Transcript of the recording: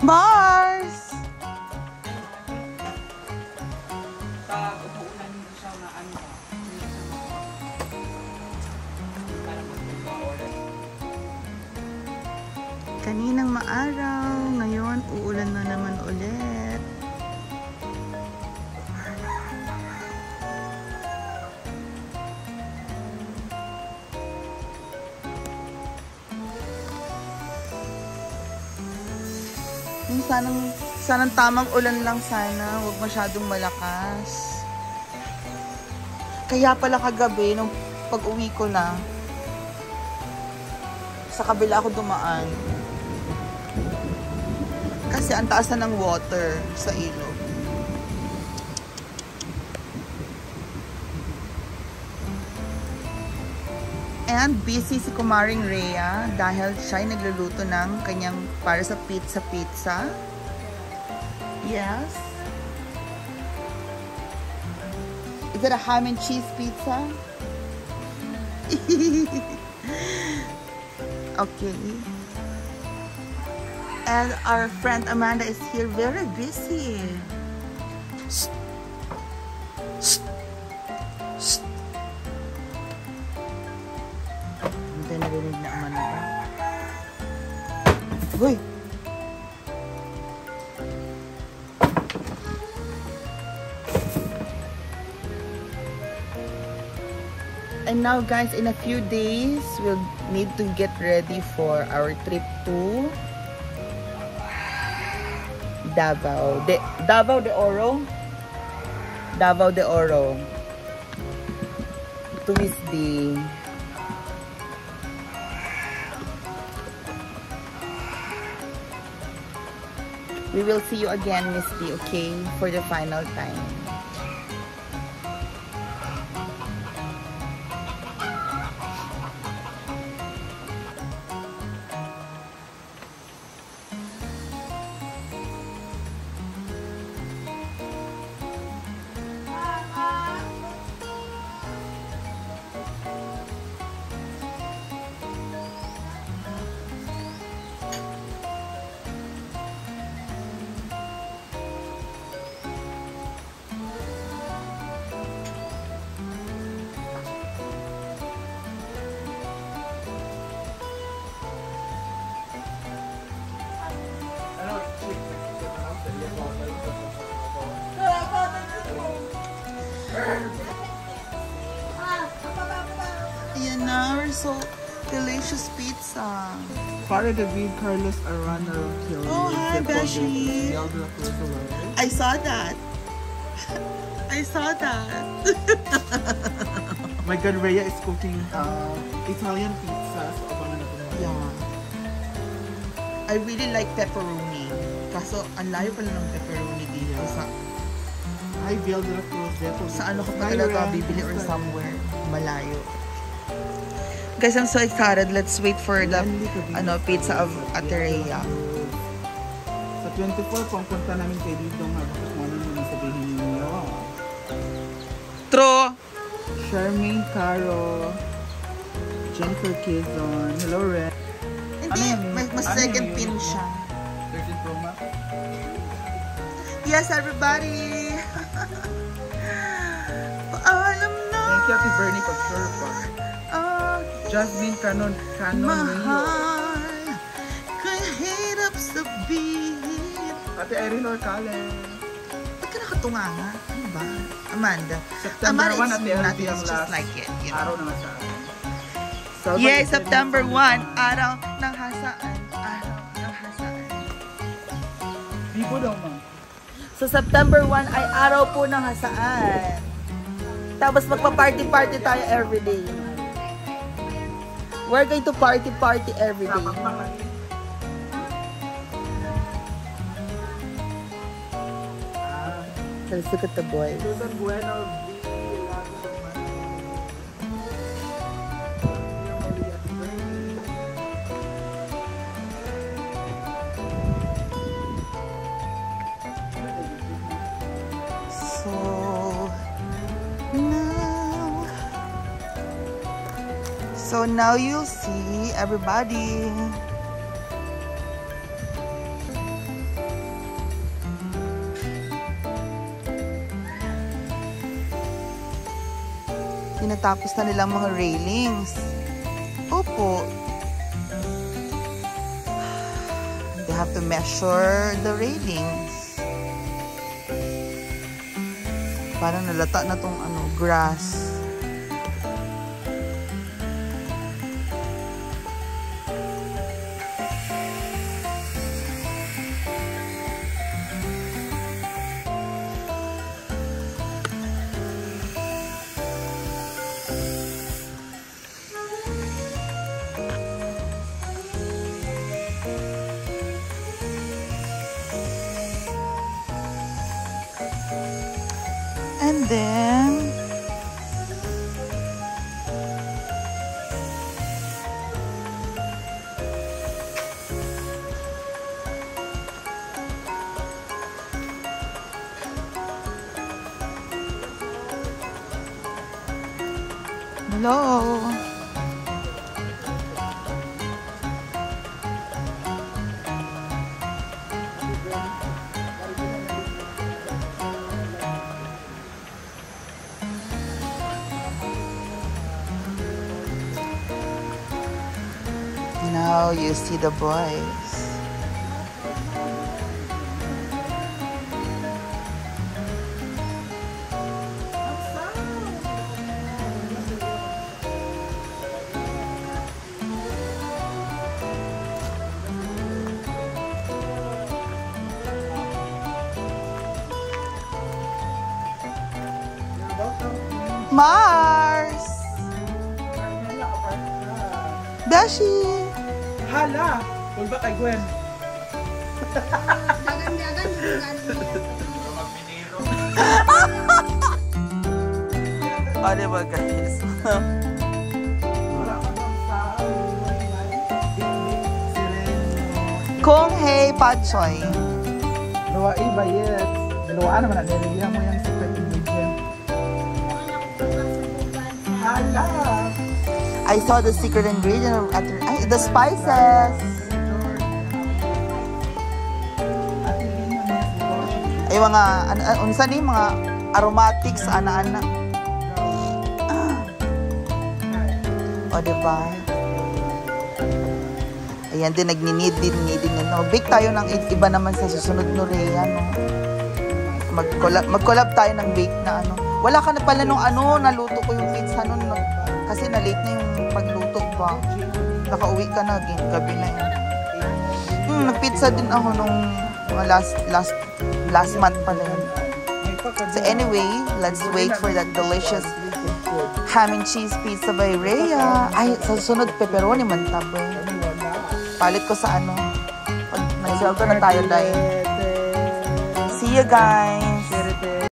Mars! Sa upunan hindi siya na ano. Kaninang maaraw, ngayon uulan na naman ulit. Sanang tamang ulan lang sana, huwag masyadong malakas. Kaya pala kagabi, nung pag-uwi ko na, sa kabila ako dumaan. Kasi ang taas na ng water sa ilog. And busy si Kumaring Rhea dahil siya ay nagluluto ng kanyang para sa pizza. Yes. Is it a ham and cheese pizza? Okay. And our friend Amanda is here, very busy. Shh. Shh. Shh. Hindi narinig na Amanda. Uy! And now guys, in a few days, we'll need to get ready for our trip to Davao de Oro. Davao de Oro. To Miss D. We will see you again, Miss D, okay? For the final time. Ayan na, so delicious pizza. Para David Carlos Arana Hill. Oh, hi, Beshi. I saw that. I saw that. My God, Rhea is cooking Italian pizza. So, abangan na po. Yeah. I really like pepperoni. Kaso, ang layo pala ng pepperoni dito sa... Hi, Bill de la Cruz. Sa ano ko pa talaga bibili or somewhere malayo. Guys, I'm so excited. Let's wait for the pizza of Ate Rhea. Sa 24, pupunta namin kay Didong ha. Tapos ano naman sabihin ninyo. True! Charmaine Caro. Jennifer Quezon. Hello, Red. Hindi, mas second pin siya. 13 Pro Max. Yes, everybody! Paalam na! Thank you, Ate Bernie, for sure pa. Jasmine Canon Mahal, kahirap sabihin. Ate Irene Orcales. Ba't ka nakatunga nga? Ano ba? Amanda. September 1 at nothing, it's just like it. You know? Araw naman sa akin. Yes, September 1. Araw ng hasaan. Araw ng hasaan. Bibo daw, ma'am. So, September 1 ay araw po ng hasaan. Tapos magpa-party-party tayo everyday. We're going to party-party everyday. Let's look at the boys. Susan Bueno. So now you'll see everybody. tinatapos na nilang mga railings. Opo. They have to measure the railings. Parang nalata na tong grass. And then hello. Now you see the boys. Mars! Beshi! Hala! Kung ba kay Gwen? Dagan-dagan O, diba guys? Kung hey patsoy. Dalawa iba, yes. Dalawaan naman na nilagyan mo yung secret ingredient. Hala! I saw the secret ingredient at the spices. Ay mga unsa ni mga aromatics ana-ana. O diba? Ayan din nagninid din no. Bake tayo ng iba naman sa susunod no Rhea no. Mag-collab tayo ng bake na Wala ka na pala nung naluto ko yung pizza nun no. Kasi na-late na yung pagluto pa. Nakauwi ka na, gabi na yun. Nag-pizza din ako nung last month pala yun. So anyway, let's wait for that delicious ham and cheese pizza by Rhea. Ay, sa susunod, pepperoni man tabi. Palit ko sa Mag-sell na tayo dahil. See you guys!